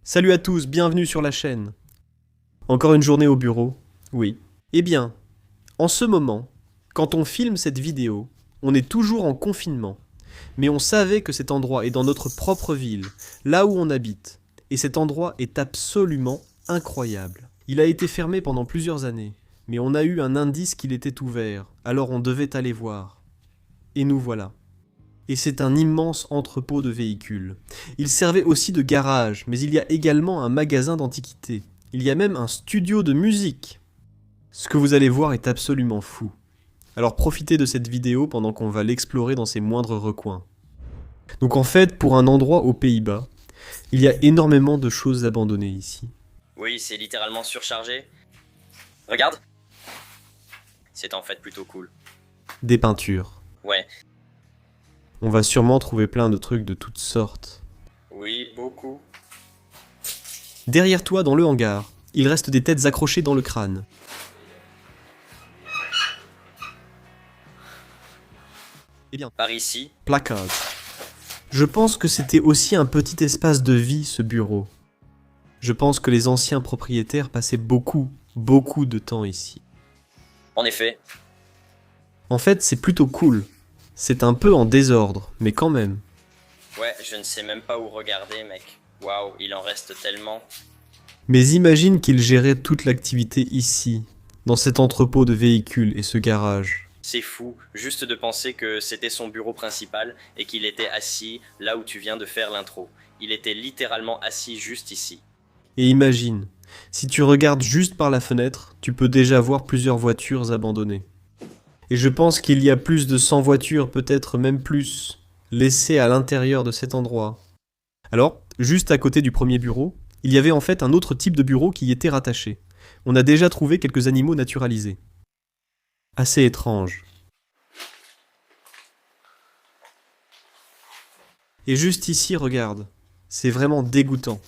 Salut à tous, bienvenue sur la chaîne. Encore une journée au bureau? Oui. Eh bien, en ce moment, quand on filme cette vidéo, on est toujours en confinement. Mais on savait que cet endroit est dans notre propre ville, là où on habite. Et cet endroit est absolument incroyable. Il a été fermé pendant plusieurs années, mais on a eu un indice qu'il était ouvert, alors on devait aller voir. Et nous voilà. Et c'est un immense entrepôt de véhicules. Il servait aussi de garage, mais il y a également un magasin d'antiquités. Il y a même un studio de musique. Ce que vous allez voir est absolument fou. Alors profitez de cette vidéo pendant qu'on va l'explorer dans ses moindres recoins. Donc en fait, pour un endroit aux Pays-Bas, il y a énormément de choses abandonnées ici. Oui, c'est littéralement surchargé. Regarde. C'est en fait plutôt cool. Des peintures. Ouais. On va sûrement trouver plein de trucs de toutes sortes. Oui, beaucoup. Derrière toi, dans le hangar, il reste des têtes accrochées dans le crâne. Eh bien, Par ici, placard. Je pense que c'était aussi un petit espace de vie, ce bureau. Je pense que les anciens propriétaires passaient beaucoup de temps ici. en effet. En fait, c'est plutôt cool. C'est un peu en désordre, mais quand même. Ouais, je ne sais même pas où regarder, mec. Waouh, il en reste tellement. Mais imagine qu'ils géraient toute l'activité ici, dans cet entrepôt de véhicules et ce garage. C'est fou, juste de penser que c'était son bureau principal et qu'il était assis là où tu viens de faire l'intro. Il était littéralement assis juste ici. Et imagine, si tu regardes juste par la fenêtre, tu peux déjà voir plusieurs voitures abandonnées. Et je pense qu'il y a plus de 100 voitures, peut-être même plus, laissées à l'intérieur de cet endroit. Alors, juste à côté du premier bureau, il y avait en fait un autre type de bureau qui y était rattaché. On a déjà trouvé quelques animaux naturalisés. Assez étrange. Et juste ici, regarde. C'est vraiment dégoûtant.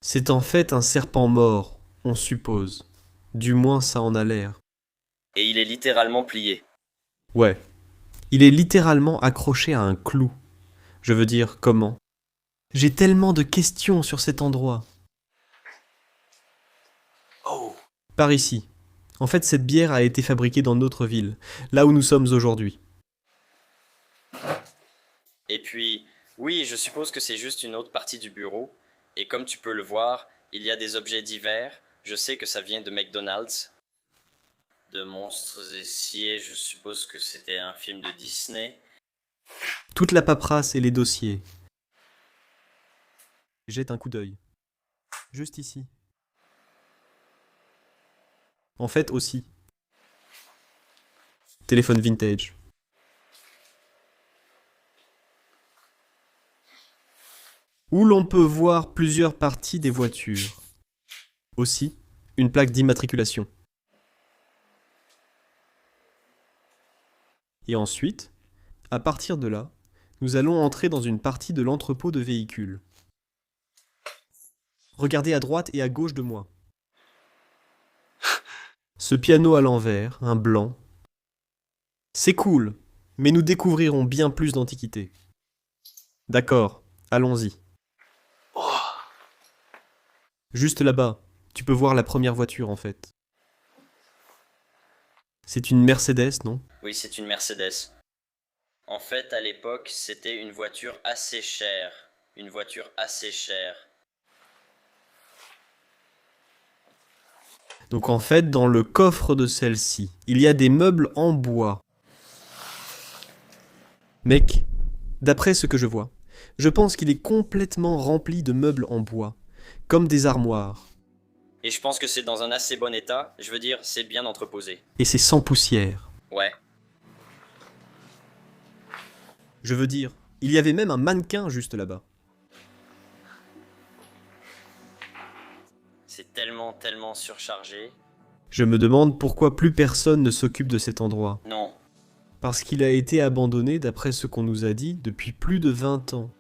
C'est en fait un serpent mort, on suppose. Du moins ça en a l'air. Et il est littéralement plié. Ouais. Il est littéralement accroché à un clou. Je veux dire, comment? J'ai tellement de questions sur cet endroit. Oh. Par ici. En fait, cette bière a été fabriquée dans notre ville, là où nous sommes aujourd'hui. Et puis, oui, je suppose que c'est juste une autre partie du bureau. Et comme tu peux le voir, il y a des objets divers. Je sais que ça vient de McDonald's. De monstres essiers, je suppose que c'était un film de Disney. Toute la paperasse et les dossiers. Jette un coup d'œil. Juste ici. En fait aussi. Téléphone vintage. Où l'on peut voir plusieurs parties des voitures. Aussi, une plaque d'immatriculation. Et ensuite, à partir de là, nous allons entrer dans une partie de l'entrepôt de véhicules. Regardez à droite et à gauche de moi. Ce piano à l'envers, un blanc. C'est cool, mais nous découvrirons bien plus d'antiquités. D'accord, allons-y. Juste là-bas, tu peux voir la première voiture en fait. C'est une Mercedes, non? Oui, c'est une Mercedes. En fait, à l'époque, c'était une voiture assez chère. Une voiture assez chère. Donc en fait, dans le coffre de celle-ci, il y a des meubles en bois. Mec, d'après ce que je vois, je pense qu'il est complètement rempli de meubles en bois, comme des armoires. Et je pense que c'est dans un assez bon état. Je veux dire, c'est bien entreposé. Et c'est sans poussière. Ouais. Je veux dire, il y avait même un mannequin juste là-bas. C'est tellement, tellement surchargé. Je me demande pourquoi plus personne ne s'occupe de cet endroit. Non. Parce qu'il a été abandonné, d'après ce qu'on nous a dit, depuis plus de 20 ans.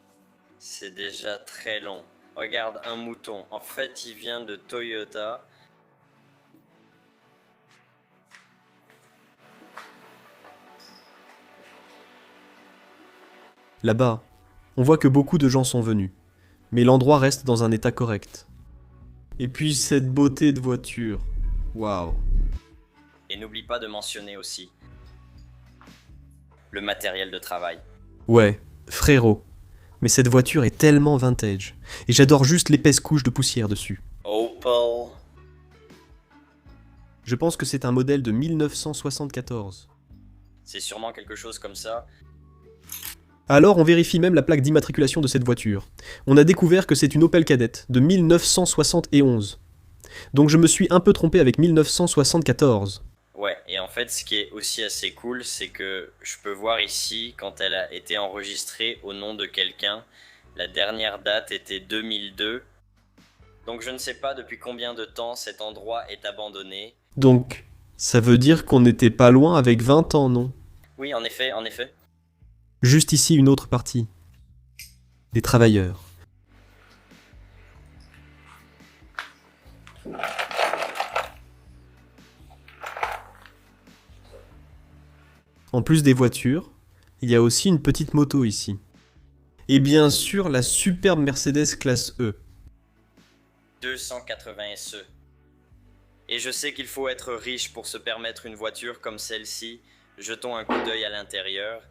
C'est déjà très long. Regarde un mouton. En fait, il vient de Toyota. Là-bas, on voit que beaucoup de gens sont venus. mais l'endroit reste dans un état correct. Et puis cette beauté de voiture. Waouh. Et n'oublie pas de mentionner aussi le matériel de travail. Ouais, frérot. Mais cette voiture est tellement vintage. Et j'adore juste l'épaisse couche de poussière dessus. Opel. Je pense que c'est un modèle de 1974. C'est sûrement quelque chose comme ça. Alors on vérifie même la plaque d'immatriculation de cette voiture. On a découvert que c'est une Opel Kadett de 1971. Donc je me suis un peu trompé avec 1974. Ouais, et en fait, ce qui est aussi assez cool, c'est que je peux voir ici, quand elle a été enregistrée au nom de quelqu'un, la dernière date était 2002. Donc je ne sais pas depuis combien de temps cet endroit est abandonné. Donc, ça veut dire qu'on n'était pas loin avec 20 ans, non? Oui, en effet, en effet. Juste ici une autre partie. Des travailleurs. En plus des voitures, il y a aussi une petite moto ici. Et bien sûr la superbe Mercedes classe E. 280 SE. Et je sais qu'il faut être riche pour se permettre une voiture comme celle-ci. Jetons un coup d'œil à l'intérieur.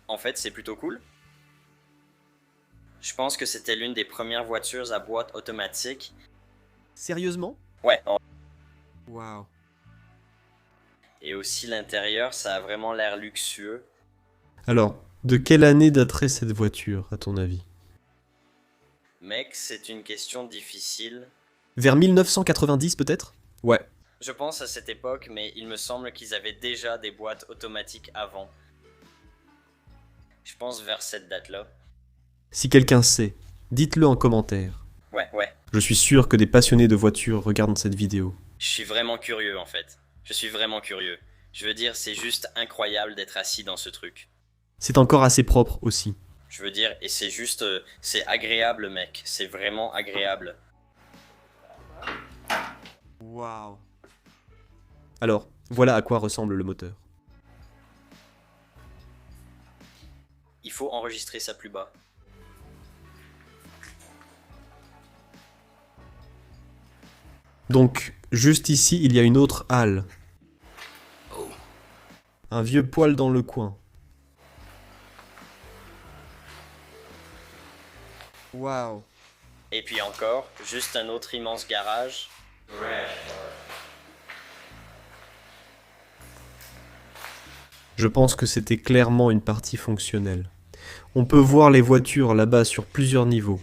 En fait, c'est plutôt cool. Je pense que c'était l'une des premières voitures à boîte automatique. Sérieusement? Ouais. Waouh. Et aussi l'intérieur, ça a vraiment l'air luxueux. Alors, de quelle année daterait cette voiture, à ton avis? Mec, c'est une question difficile. Vers 1990 peut-être? Ouais. Je pense à cette époque, mais il me semble qu'ils avaient déjà des boîtes automatiques avant. Je pense vers cette date-là. Si quelqu'un sait, dites-le en commentaire. Ouais. Je suis sûr que des passionnés de voitures regardent cette vidéo. Je suis vraiment curieux en fait. Je suis vraiment curieux. Je veux dire, c'est juste incroyable d'être assis dans ce truc. C'est encore assez propre aussi. Je veux dire, et c'est juste... c'est agréable, mec. C'est vraiment agréable. Waouh. Alors, voilà à quoi ressemble le moteur. Il faut enregistrer ça plus bas. Donc, juste ici, il y a une autre halle. Un vieux poêle dans le coin. Waouh. Et puis encore, juste un autre immense garage. Je pense que c'était clairement une partie fonctionnelle. On peut voir les voitures là-bas sur plusieurs niveaux.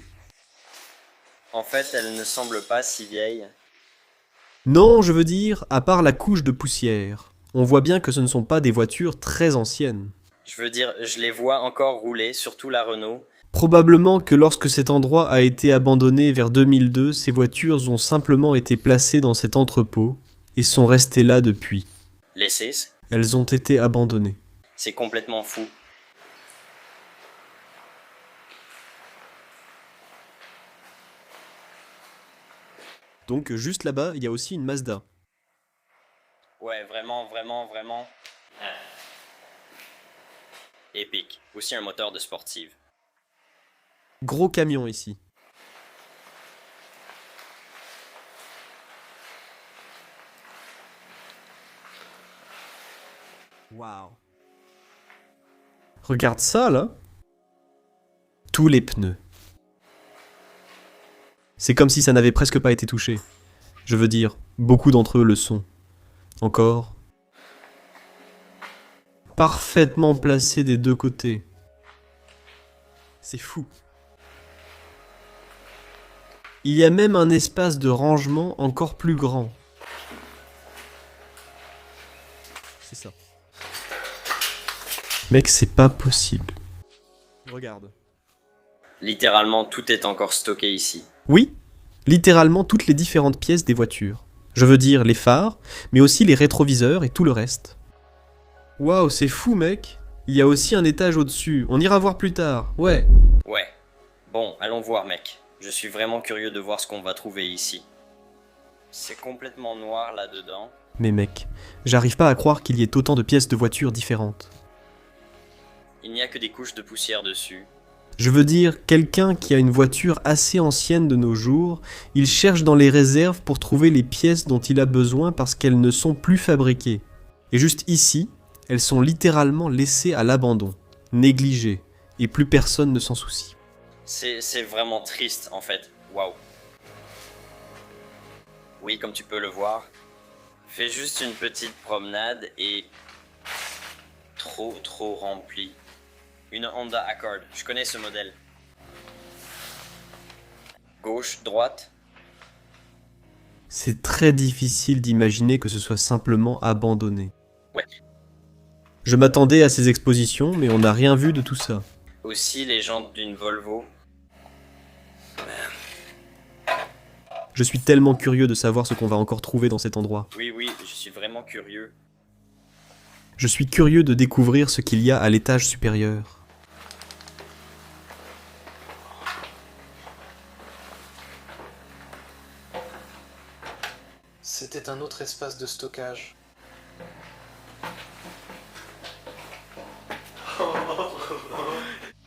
En fait, elle ne semble pas si vieille. Non, je veux dire, à part la couche de poussière. On voit bien que ce ne sont pas des voitures très anciennes. Je veux dire, je les vois encore rouler, surtout la Renault. Probablement que lorsque cet endroit a été abandonné vers 2002, ces voitures ont simplement été placées dans cet entrepôt et sont restées là depuis. Laissez, Elles ont été abandonnées. c'est complètement fou. Donc juste là-bas, il y a aussi une Mazda. Ouais, vraiment. Épique. Aussi un moteur de sportive. Gros camion ici. Waouh. Regarde ça là. Tous les pneus. C'est comme si ça n'avait presque pas été touché. Je veux dire, beaucoup d'entre eux le sont. Encore. Parfaitement placés des deux côtés. C'est fou. Il y a même un espace de rangement encore plus grand. C'est ça. Mec, c'est pas possible. Regarde. Littéralement, tout est encore stocké ici. Oui, littéralement toutes les différentes pièces des voitures. Je veux dire les phares, mais aussi les rétroviseurs et tout le reste. Waouh, c'est fou mec. Il y a aussi un étage au-dessus. On ira voir plus tard. Ouais. Ouais. Bon, allons voir, mec. Je suis vraiment curieux de voir ce qu'on va trouver ici. C'est complètement noir là-dedans. Mais mec, j'arrive pas à croire qu'il y ait autant de pièces de voitures différentes. Il n'y a que des couches de poussière dessus. Je veux dire, quelqu'un qui a une voiture assez ancienne de nos jours, il cherche dans les réserves pour trouver les pièces dont il a besoin parce qu'elles ne sont plus fabriquées. Et juste ici, elles sont littéralement laissées à l'abandon, négligées, et plus personne ne s'en soucie. C'est vraiment triste en fait. Waouh. Oui, comme tu peux le voir. Fais juste une petite promenade et... trop rempli. Une Honda Accord, je connais ce modèle. Gauche, droite. C'est très difficile d'imaginer que ce soit simplement abandonné. Ouais. Je m'attendais à ces expositions, mais on n'a rien vu de tout ça. Aussi les jantes d'une Volvo. Je suis tellement curieux de savoir ce qu'on va encore trouver dans cet endroit. Oui, je suis vraiment curieux. Je suis curieux de découvrir ce qu'il y a à l'étage supérieur. C'était un autre espace de stockage.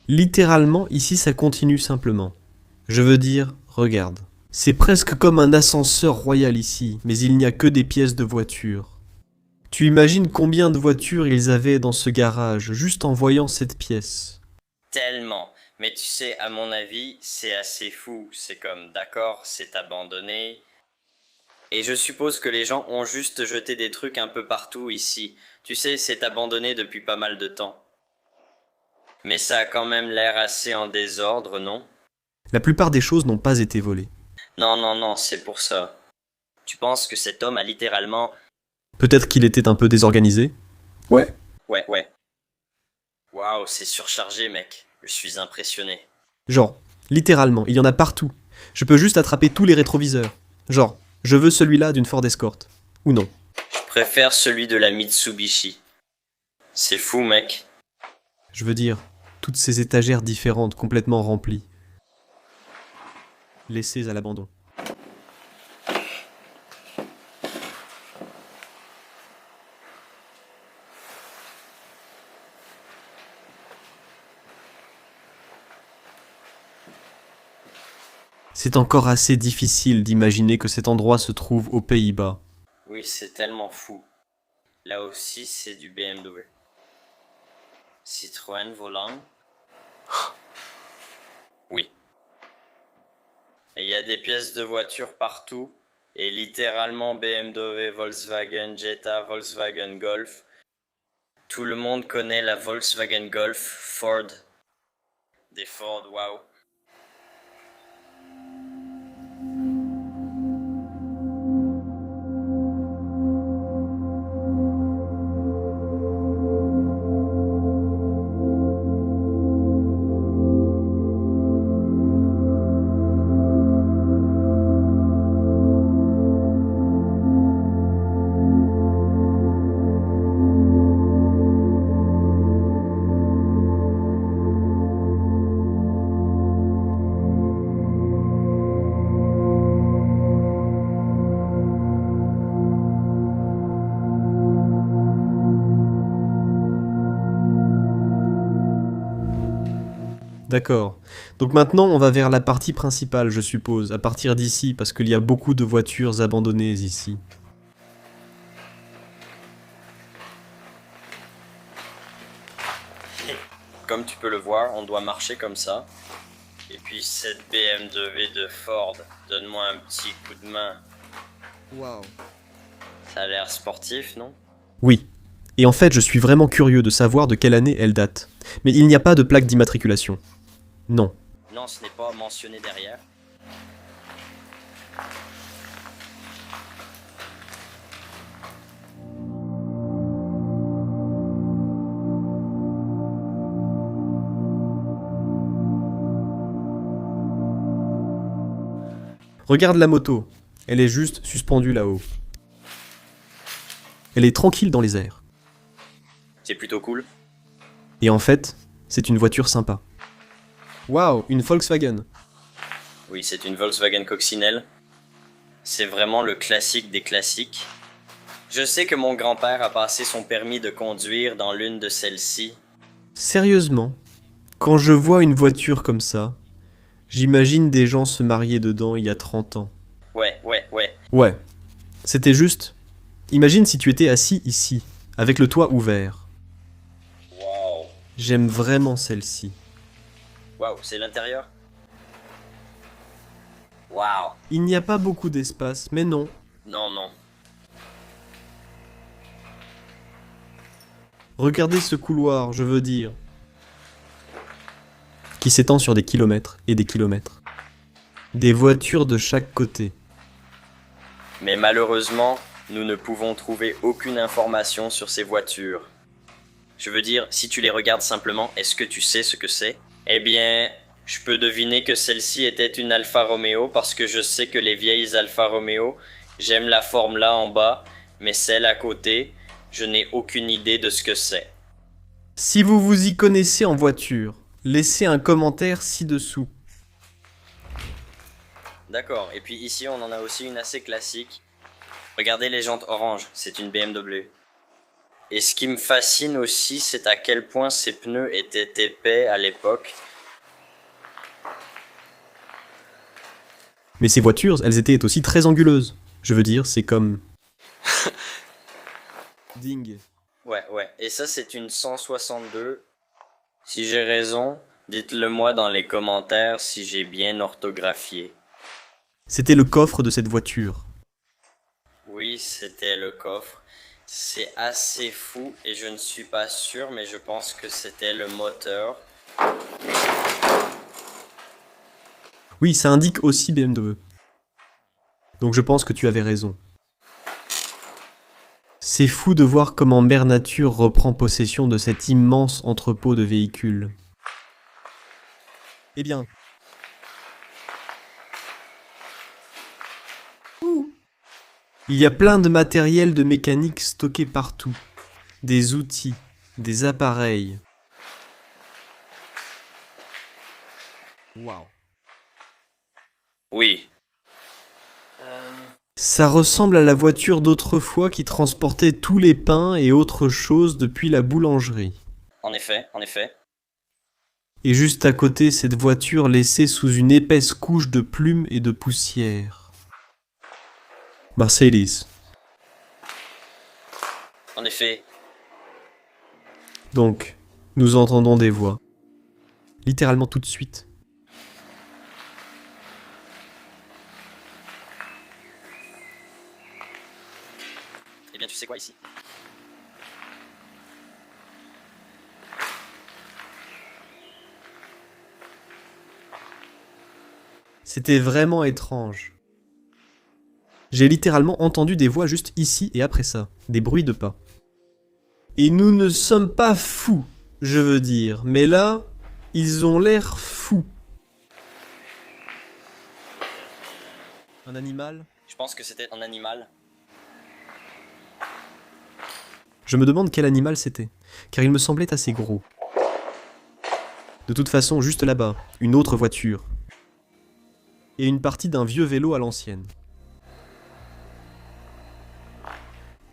Littéralement, ici ça continue simplement. Je veux dire, regarde. C'est presque comme un ascenseur royal ici, mais il n'y a que des pièces de voiture. Tu imagines combien de voitures ils avaient dans ce garage, juste en voyant cette pièce. Tellement. Mais tu sais, à mon avis, c'est assez fou. C'est comme, d'accord, c'est abandonné. Et je suppose que les gens ont juste jeté des trucs un peu partout ici. Tu sais, c'est abandonné depuis pas mal de temps. Mais ça a quand même l'air assez en désordre, non? La plupart des choses n'ont pas été volées. Non, c'est pour ça. Tu penses que cet homme a littéralement... Peut-être qu'il était un peu désorganisé. Ouais. Ouais. Waouh, c'est surchargé, mec. Je suis impressionné. Genre, littéralement, il y en a partout. Je peux juste attraper tous les rétroviseurs. Genre, je veux celui-là d'une Ford Escort. Ou non. Je préfère celui de la Mitsubishi. C'est fou, mec. Je veux dire, toutes ces étagères différentes, complètement remplies. Laissées à l'abandon. C'est encore assez difficile d'imaginer que cet endroit se trouve aux Pays-Bas. Oui, c'est tellement fou. Là aussi, c'est du BMW. Citroën volant. Oui. Et il y a des pièces de voiture partout. Et littéralement BMW, Volkswagen Jetta, Volkswagen Golf. Tout le monde connaît la Volkswagen Golf, Ford. Des Ford, waouh. D'accord. Donc maintenant, on va vers la partie principale, je suppose, à partir d'ici, parce qu'il y a beaucoup de voitures abandonnées ici. Comme tu peux le voir, on doit marcher comme ça. Et puis cette BMW de Ford, donne-moi un petit coup de main. Waouh. Ça a l'air sportif, non? Oui. Et en fait, je suis vraiment curieux de savoir de quelle année elle date. Mais il n'y a pas de plaque d'immatriculation. Non. Non, ce n'est pas mentionné derrière. Regarde la moto. Elle est juste suspendue là-haut. Elle est tranquille dans les airs. C'est plutôt cool. Et en fait, c'est une voiture sympa. Waouh, une Volkswagen. Oui, c'est une Volkswagen Coccinelle. C'est vraiment le classique des classiques. Je sais que mon grand-père a passé son permis de conduire dans l'une de celles-ci. Sérieusement, Quand je vois une voiture comme ça, j'imagine des gens se marier dedans il y a 30 ans. Ouais. Ouais, c'était juste. Imagine si tu étais assis ici, avec le toit ouvert. Waouh. J'aime vraiment celle-ci. Waouh, c'est l'intérieur? Waouh. Il n'y a pas beaucoup d'espace, mais non. Non. Regardez ce couloir, je veux dire. Qui s'étend sur des kilomètres et des kilomètres. Des voitures de chaque côté. Mais malheureusement, nous ne pouvons trouver aucune information sur ces voitures. Je veux dire, si tu les regardes simplement, est-ce que tu sais ce que c'est? Eh bien, je peux deviner que celle-ci était une Alfa Romeo parce que je sais que les vieilles Alfa Romeo, j'aime la forme là en bas, mais celle à côté, je n'ai aucune idée de ce que c'est. Si vous vous y connaissez en voiture, laissez un commentaire ci-dessous. D'accord, et puis ici on en a aussi une assez classique. Regardez les jantes oranges, c'est une BMW. Et ce qui me fascine aussi, c'est à quel point ces pneus étaient épais à l'époque. Mais ces voitures, elles étaient aussi très anguleuses. Je veux dire, c'est comme... Ding. Ouais, et ça c'est une 162. Si j'ai raison, dites-le moi dans les commentaires si j'ai bien orthographié. C'était le coffre de cette voiture. Oui, c'était le coffre. C'est assez fou et je ne suis pas sûr, mais je pense que c'était le moteur. Oui, ça indique aussi BMW. Donc je pense que tu avais raison. C'est fou de voir comment Mère Nature reprend possession de cet immense entrepôt de véhicules. Eh bien... Il y a plein de matériel de mécanique stocké partout. Des outils, des appareils. Waouh. Oui. Ça ressemble à la voiture d'autrefois qui transportait tous les pains et autres choses depuis la boulangerie. En effet. Et juste à côté, cette voiture laissée sous une épaisse couche de plumes et de poussière. Mercedes. En effet. Donc, nous entendons des voix. Littéralement tout de suite. Eh bien, tu sais quoi ici? C'était vraiment étrange. J'ai littéralement entendu des voix juste ici et après ça. Des bruits de pas. Et nous ne sommes pas fous, je veux dire. Mais là, ils ont l'air fous. Un animal? Je pense que c'était un animal. Je me demande quel animal c'était, car il me semblait assez gros. De toute façon, juste là-bas, une autre voiture. Et une partie d'un vieux vélo à l'ancienne.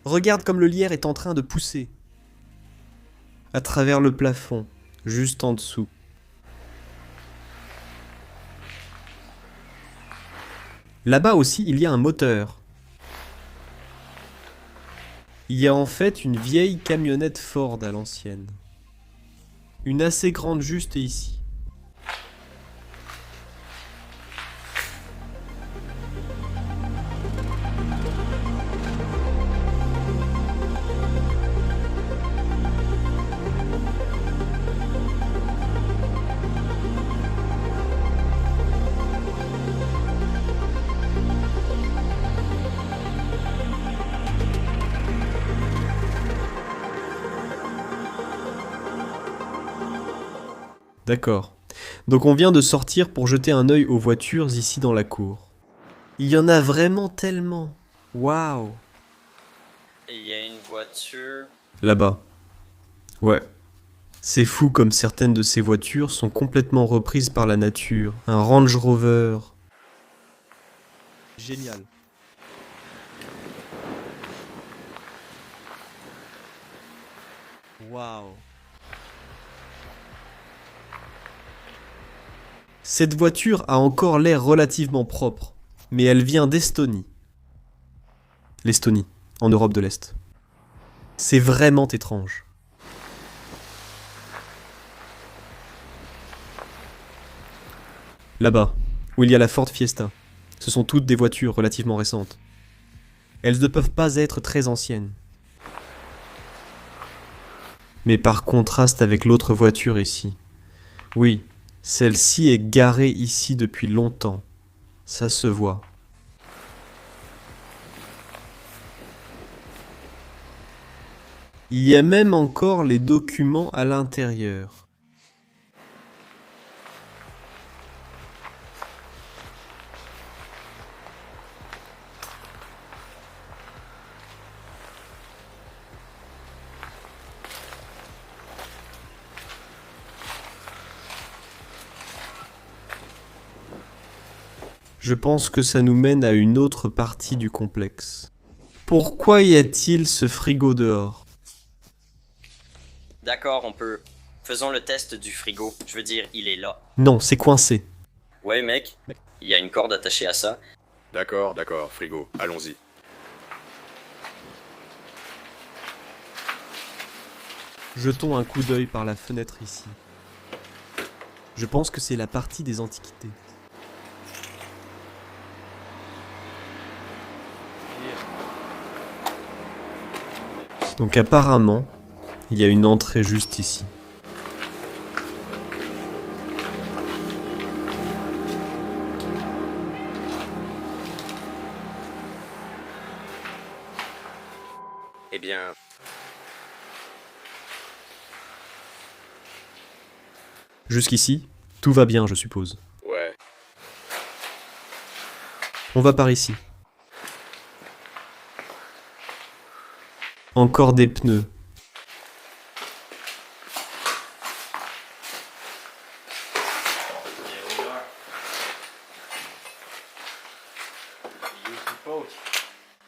Regarde comme le lierre est en train de pousser. À travers le plafond, juste en dessous. Là-bas aussi, il y a un moteur. Il y a en fait une vieille camionnette Ford à l'ancienne. Une assez grande juste ici. D'accord. Donc on vient de sortir pour jeter un œil aux voitures ici dans la cour. Il y en a vraiment tellement. Waouh. Et il y a une voiture. Là-bas. Ouais. C'est fou comme certaines de ces voitures sont complètement reprises par la nature. Un Range Rover. Génial. Waouh. Cette voiture a encore l'air relativement propre, mais elle vient d'Estonie. L'Estonie, en Europe de l'Est. C'est vraiment étrange. Là-bas, où il y a la Ford Fiesta, ce sont toutes des voitures relativement récentes. Elles ne peuvent pas être très anciennes. Mais par contraste avec l'autre voiture ici, oui, celle-ci est garée ici depuis longtemps. Ça se voit. Il y a même encore les documents à l'intérieur. Je pense que ça nous mène à une autre partie du complexe. Pourquoi y a-t-il ce frigo dehors? D'accord, on peut. Faisons le test du frigo. Je veux dire, il est là. Non, c'est coincé. Ouais, mec. Il y a une corde attachée à ça. D'accord, frigo, allons-y. Jetons un coup d'œil par la fenêtre ici. Je pense que c'est la partie des antiquités. Donc apparemment, il y a une entrée juste ici. Eh bien, Jusqu'ici, tout va bien, je suppose. ouais. On va par ici. Encore des pneus.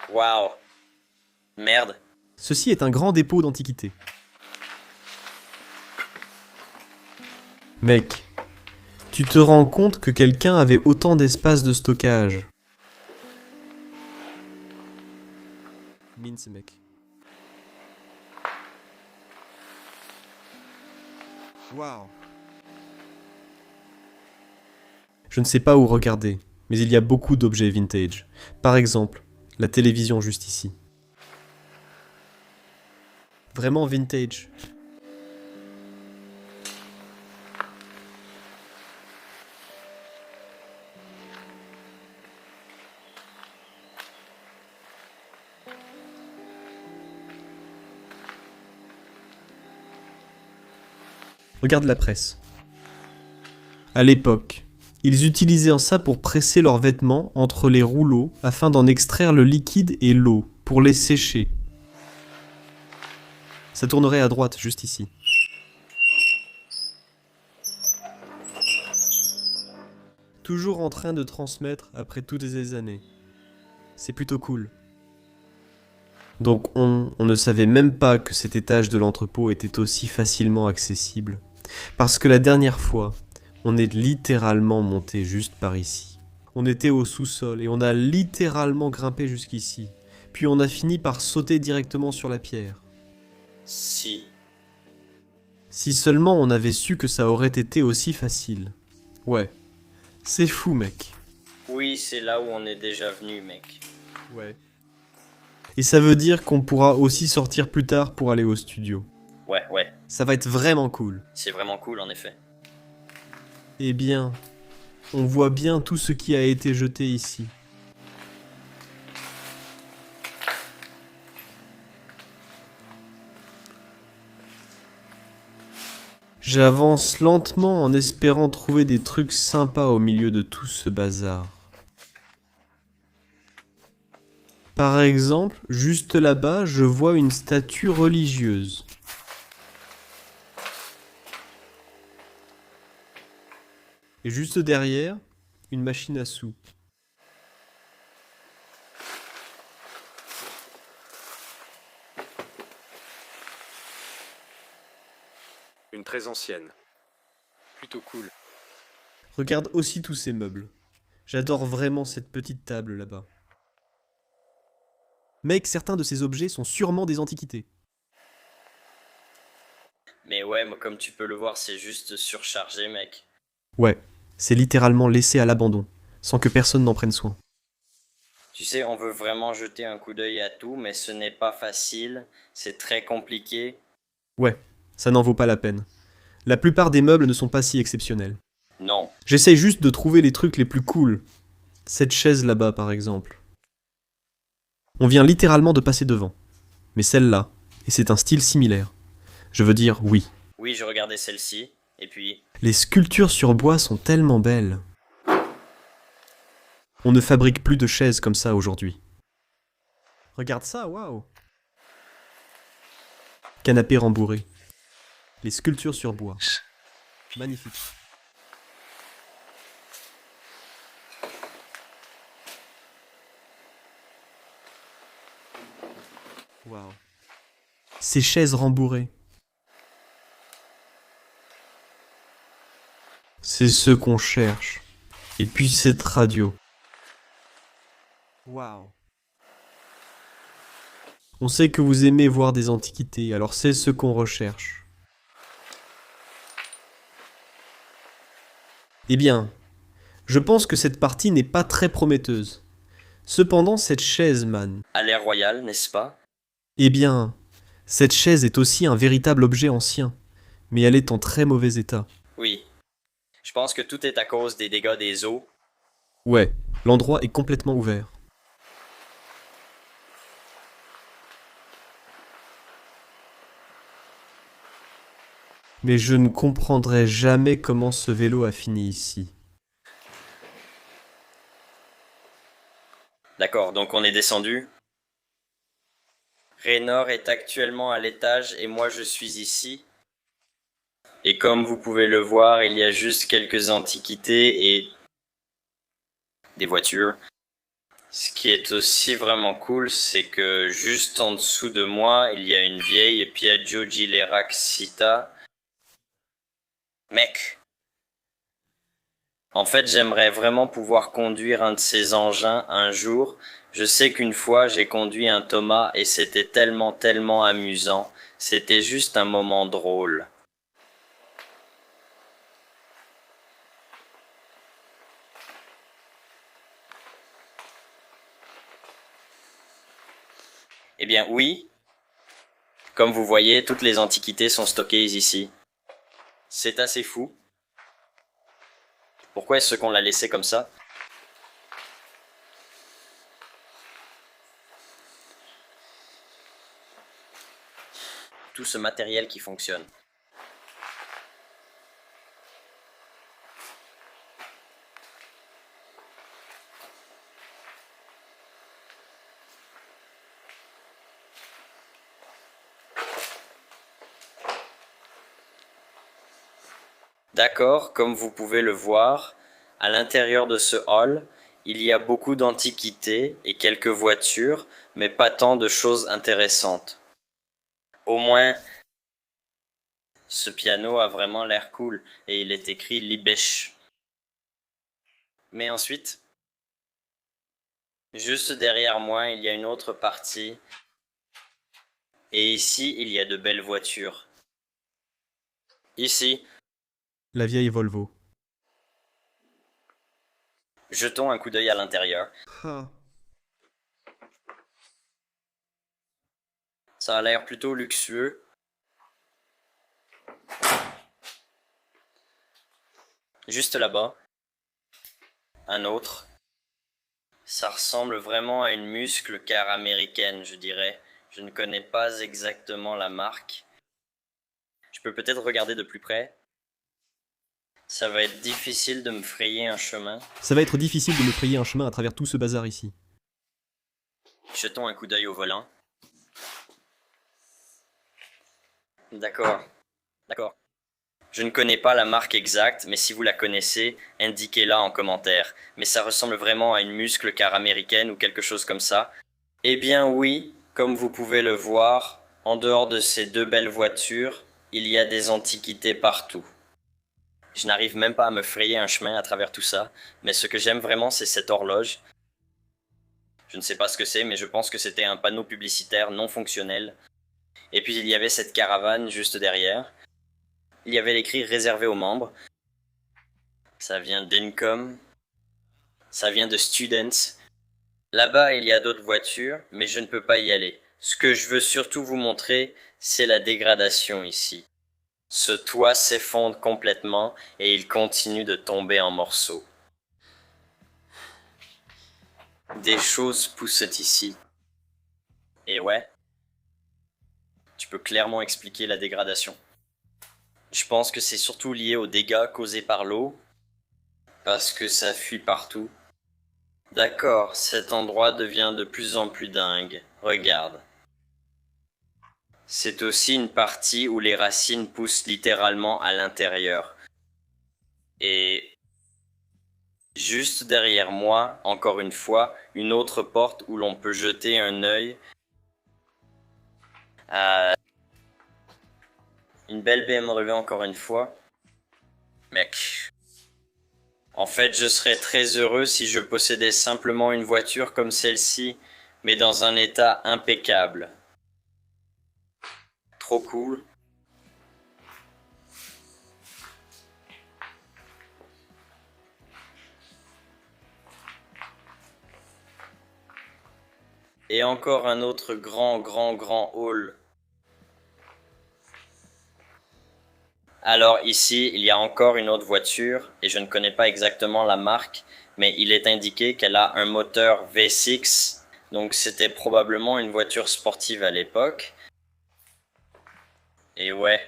Waouh. Merde. Ceci est un grand dépôt d'antiquités. Mec, tu te rends compte que quelqu'un avait autant d'espace de stockage? Mince, mec. Waouh. Je ne sais pas où regarder, mais il y a beaucoup d'objets vintage. Par exemple, la télévision juste ici. Vraiment vintage. Regarde la presse. À l'époque, ils utilisaient ça pour presser leurs vêtements entre les rouleaux afin d'en extraire le liquide et l'eau pour les sécher. Ça tournerait à droite, juste ici. Toujours en train de transmettre après toutes ces années. C'est plutôt cool. Donc on ne savait même pas que cet étage de l'entrepôt était aussi facilement accessible. Parce que la dernière fois, on est littéralement monté juste par ici. On était au sous-sol et on a littéralement grimpé jusqu'ici. Puis on a fini par sauter directement sur la pierre. Si. Si seulement on avait su que ça aurait été aussi facile. Ouais. C'est fou, mec. Oui, c'est là où on est déjà venu, mec. Ouais. Et ça veut dire qu'on pourra aussi sortir plus tard pour aller au studio. Ouais. Ça va être vraiment cool. C'est vraiment cool, en effet. Eh bien, on voit bien tout ce qui a été jeté ici. J'avance lentement en espérant trouver des trucs sympas au milieu de tout ce bazar. Par exemple, juste là-bas, je vois une statue religieuse. Et juste derrière, une machine à sous. Une très ancienne. Plutôt cool. Regarde aussi tous ces meubles. J'adore vraiment cette petite table là-bas. Mec, certains de ces objets sont sûrement des antiquités. Mais ouais, moi, comme tu peux le voir, c'est juste surchargé, mec. Ouais, c'est littéralement laissé à l'abandon, sans que personne n'en prenne soin. Tu sais, on veut vraiment jeter un coup d'œil à tout, mais ce n'est pas facile, c'est très compliqué. Ouais, ça n'en vaut pas la peine. La plupart des meubles ne sont pas si exceptionnels. Non. J'essaye juste de trouver les trucs les plus cool. Cette chaise là-bas, par exemple. On vient littéralement de passer devant. Mais celle-là, et c'est un style similaire. Je veux dire, oui. Oui, je regardais celle-ci, et puis... Les sculptures sur bois sont tellement belles. On ne fabrique plus de chaises comme ça aujourd'hui. Regarde ça, waouh! Canapé rembourré. Les sculptures sur bois. Magnifique. Waouh. Ces chaises rembourrées. C'est ce qu'on cherche. Et puis cette radio. Waouh. On sait que vous aimez voir des antiquités, alors c'est ce qu'on recherche. Eh bien, je pense que cette partie n'est pas très prometteuse. Cependant, cette chaise, man. À l'air royal, n'est-ce pas? Eh bien, cette chaise est aussi un véritable objet ancien, mais elle est en très mauvais état. Oui. Je pense que tout est à cause des dégâts des eaux. Ouais, l'endroit est complètement ouvert. Mais je ne comprendrai jamais comment ce vélo a fini ici. D'accord, donc on est descendu. Raynor est actuellement à l'étage et moi je suis ici. Et comme vous pouvez le voir, il y a juste quelques antiquités et des voitures. Ce qui est aussi vraiment cool, c'est que juste en dessous de moi, il y a une vieille Piaggio Gilera Xita. Mec! En fait, j'aimerais vraiment pouvoir conduire un de ces engins un jour. Je sais qu'une fois, j'ai conduit un Thomas et c'était tellement amusant. C'était juste un moment drôle. Eh bien oui, comme vous voyez, toutes les antiquités sont stockées ici. C'est assez fou. Pourquoi est-ce qu'on l'a laissé comme ça? Tout ce matériel qui fonctionne. D'accord, comme vous pouvez le voir, à l'intérieur de ce hall, il y a beaucoup d'antiquités et quelques voitures, mais pas tant de choses intéressantes. Au moins, ce piano a vraiment l'air cool et il est écrit Liebech. Mais ensuite, juste derrière moi, il y a une autre partie. Et ici, il y a de belles voitures. Ici, La vieille Volvo. jetons un coup d'œil à l'intérieur. Ça a l'air plutôt luxueux. Juste là-bas, un autre. Ça ressemble vraiment à une muscle car américaine, je dirais. Je ne connais pas exactement la marque. Je peux peut-être regarder de plus près. Ça va être difficile de me frayer un chemin. Ça va être difficile de me frayer un chemin à travers tout ce bazar ici. Jetons un coup d'œil au volant. D'accord. D'accord. Je ne connais pas la marque exacte, mais si vous la connaissez, indiquez-la en commentaire. Mais ça ressemble vraiment à une muscle car américaine ou quelque chose comme ça. Eh bien oui, comme vous pouvez le voir, en dehors de ces deux belles voitures, il y a des antiquités partout. Je n'arrive même pas à me frayer un chemin à travers tout ça, mais ce que j'aime vraiment, c'est cette horloge. Je ne sais pas ce que c'est, mais je pense que c'était un panneau publicitaire non fonctionnel. Et puis il y avait cette caravane juste derrière. Il y avait l'écrit réservé aux membres. Ça vient d'Income. Ça vient de Students. Là-bas, il y a d'autres voitures, mais je ne peux pas y aller. Ce que je veux surtout vous montrer, c'est la dégradation ici. Ce toit s'effondre complètement et il continue de tomber en morceaux. Des choses poussent ici. Et ouais, tu peux clairement expliquer la dégradation. Je pense que c'est surtout lié aux dégâts causés par l'eau, parce que ça fuit partout. D'accord, cet endroit devient de plus en plus dingue. Regarde. C'est aussi une partie où les racines poussent littéralement à l'intérieur. Et juste derrière moi, encore une fois, une autre porte où l'on peut jeter un œil à une belle BMW encore une fois. Mec. En fait, je serais très heureux si je possédais simplement une voiture comme celle-ci, mais dans un état impeccable. Trop cool. Et encore un autre grand hall. Alors ici, il y a encore une autre voiture, et je ne connais pas exactement la marque, mais il est indiqué qu'elle a un moteur V6, donc c'était probablement une voiture sportive à l'époque. Et ouais,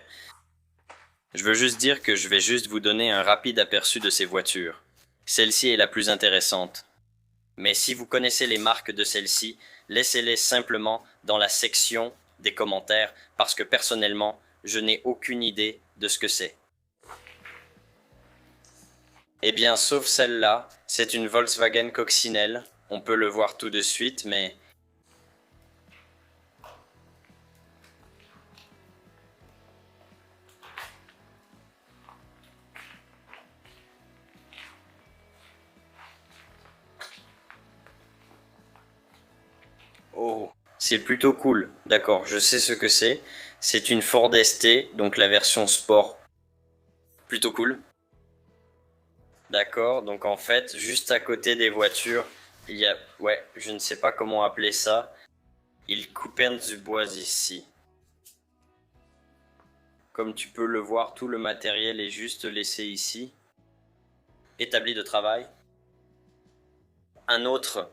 je veux juste dire que je vais juste vous donner un rapide aperçu de ces voitures. Celle-ci est la plus intéressante. Mais si vous connaissez les marques de celle-ci, laissez-les simplement dans la section des commentaires, parce que personnellement, je n'ai aucune idée de ce que c'est. Eh bien, sauf celle-là, c'est une Volkswagen coccinelle. On peut le voir tout de suite, mais oh, c'est plutôt cool. D'accord, je sais ce que c'est. C'est une Ford ST, donc la version sport. Plutôt cool. D'accord, donc en fait, juste à côté des voitures, il y a... Ouais, je ne sais pas comment appeler ça. Ils coupent du bois ici. Comme tu peux le voir, tout le matériel est juste laissé ici. Établi de travail. Un autre.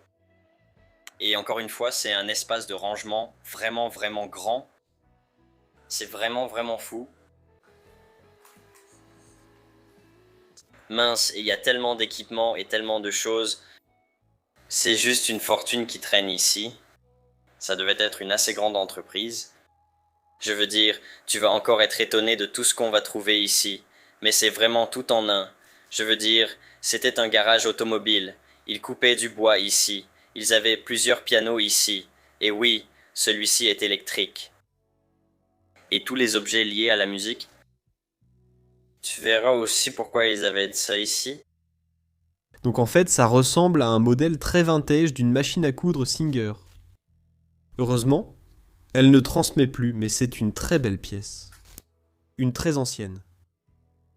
Et encore une fois, c'est un espace de rangement vraiment grand. C'est vraiment fou. Mince, et il y a tellement d'équipements et tellement de choses. C'est juste une fortune qui traîne ici. Ça devait être une assez grande entreprise. Je veux dire, tu vas encore être étonné de tout ce qu'on va trouver ici. Mais c'est vraiment tout en un. Je veux dire, c'était un garage automobile. Ils coupaient du bois ici. Ils avaient plusieurs pianos ici. Et oui, celui-ci est électrique. Et tous les objets liés à la musique. Tu verras aussi pourquoi ils avaient ça ici. Donc en fait, ça ressemble à un modèle très vintage d'une machine à coudre Singer. Heureusement, elle ne transmet plus, mais c'est une très belle pièce. Une très ancienne.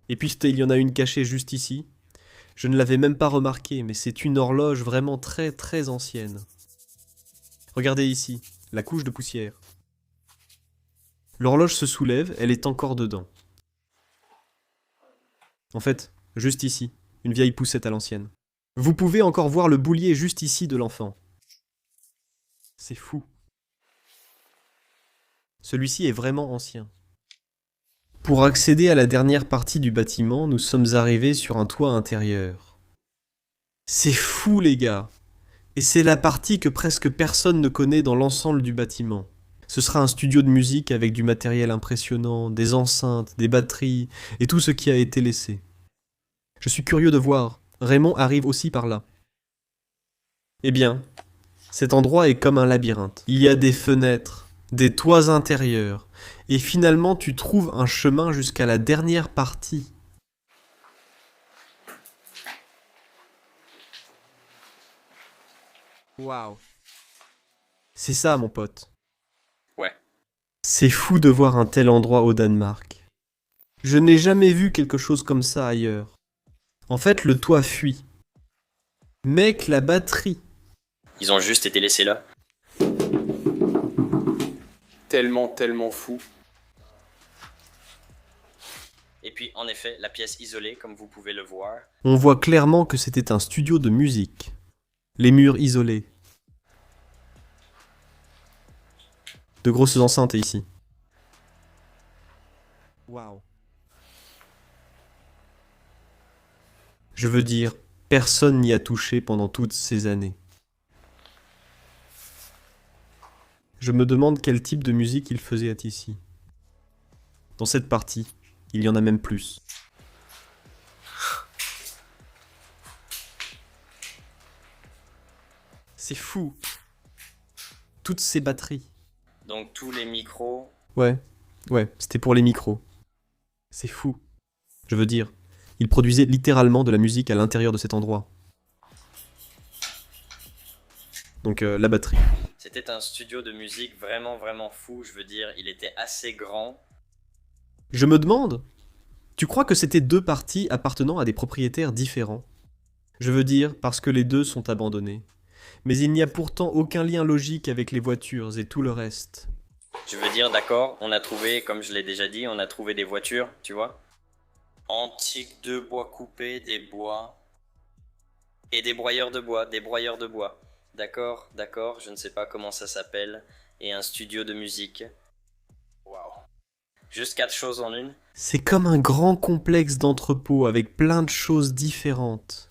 Et puis il y en a une cachée juste ici. Je ne l'avais même pas remarqué, mais c'est une horloge vraiment très ancienne. Regardez ici, la couche de poussière. L'horloge se soulève, elle est encore dedans. En fait, juste ici, une vieille poussette à l'ancienne. Vous pouvez encore voir le boulier juste ici de l'enfant. C'est fou. Celui-ci est vraiment ancien. Pour accéder à la dernière partie du bâtiment, nous sommes arrivés sur un toit intérieur. C'est fou les gars! Et c'est la partie que presque personne ne connaît dans l'ensemble du bâtiment. Ce sera un studio de musique avec du matériel impressionnant, des enceintes, des batteries et tout ce qui a été laissé. Je suis curieux de voir. Raymond arrive aussi par là. Eh bien, cet endroit est comme un labyrinthe. Il y a des fenêtres, des toits intérieurs, et finalement tu trouves un chemin jusqu'à la dernière partie. Waouh. C'est ça, mon pote. Ouais. C'est fou de voir un tel endroit au Danemark. Je n'ai jamais vu quelque chose comme ça ailleurs. En fait, le toit fuit. Mec, la batterie. Ils ont juste été laissés là. Tellement fou. Et puis, en effet, la pièce isolée, comme vous pouvez le voir. On voit clairement que c'était un studio de musique. Les murs isolés. De grosses enceintes ici. Waouh. Je veux dire, personne n'y a touché pendant toutes ces années. Je me demande quel type de musique il faisait ici. Dans cette partie, il y en a même plus. C'est fou. Toutes ces batteries. Donc, tous les micros. Ouais, c'était pour les micros. C'est fou. Je veux dire, il produisait littéralement de la musique à l'intérieur de cet endroit. Donc la batterie. C'était un studio de musique vraiment fou. Je veux dire, il était assez grand. Je me demande, tu crois que c'était deux parties appartenant à des propriétaires différents? Je veux dire, parce que les deux sont abandonnés. Mais il n'y a pourtant aucun lien logique avec les voitures et tout le reste. Je veux dire, d'accord, on a trouvé, comme je l'ai déjà dit, on a trouvé des voitures, tu vois. Antiques de bois coupés, des bois. Et des broyeurs de bois, D'accord, je ne sais pas comment ça s'appelle. Et un studio de musique. Waouh. Juste 4 choses en une. C'est comme un grand complexe d'entrepôts avec plein de choses différentes.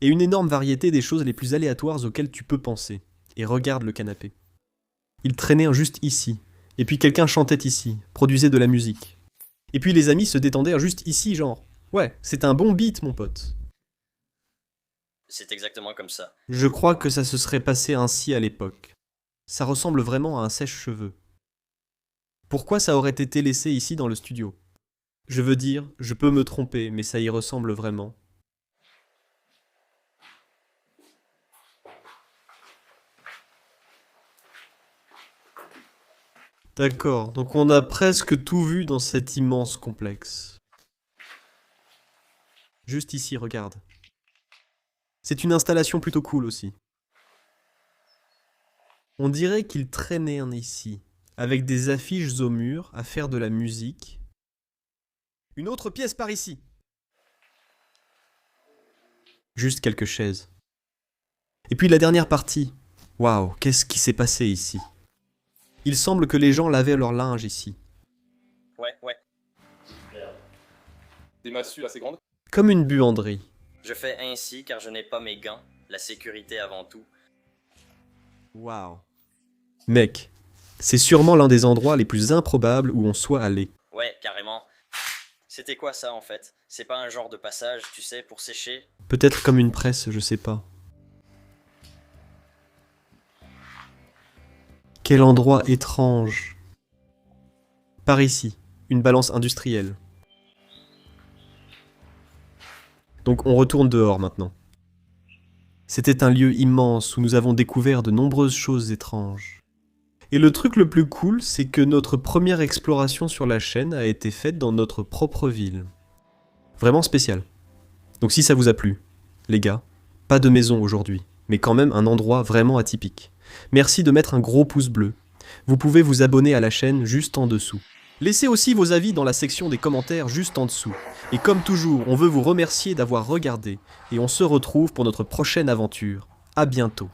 Et une énorme variété des choses les plus aléatoires auxquelles tu peux penser. Et regarde le canapé. Il traînait juste ici. Et puis quelqu'un chantait ici, produisait de la musique. Et puis les amis se détendaient juste ici, genre. Ouais, c'est un bon beat, mon pote. C'est exactement comme ça. Je crois que ça se serait passé ainsi à l'époque. Ça ressemble vraiment à un sèche-cheveux. Pourquoi ça aurait été laissé ici dans le studio? Je veux dire, je peux me tromper, mais ça y ressemble vraiment. D'accord, donc on a presque tout vu dans cet immense complexe. Juste ici, regarde. C'est une installation plutôt cool aussi. On dirait qu'il traînait un ici, avec des affiches au mur à faire de la musique. Une autre pièce par ici. Juste quelques chaises. Et puis la dernière partie. Waouh, qu'est-ce qui s'est passé ici? Il semble que les gens lavaient leur linge ici. Ouais. Des massues assez grandes. Comme une buanderie. Je fais ainsi car je n'ai pas mes gants. La sécurité avant tout. Waouh. Mec, c'est sûrement l'un des endroits les plus improbables où on soit allé. Ouais, carrément. C'était quoi ça en fait? C'est pas un genre de passage, tu sais, pour sécher? Peut-être comme une presse, je sais pas. Quel endroit étrange. Par ici, une balance industrielle. Donc on retourne dehors maintenant. C'était un lieu immense où nous avons découvert de nombreuses choses étranges. Et le truc le plus cool, c'est que notre première exploration sur la chaîne a été faite dans notre propre ville. Vraiment spécial. Donc si ça vous a plu, les gars, pas de maison aujourd'hui, mais quand même un endroit vraiment atypique. Merci de mettre un gros pouce bleu. Vous pouvez vous abonner à la chaîne juste en dessous. Laissez aussi vos avis dans la section des commentaires juste en dessous. Et comme toujours, on veut vous remercier d'avoir regardé, et on se retrouve pour notre prochaine aventure. À bientôt.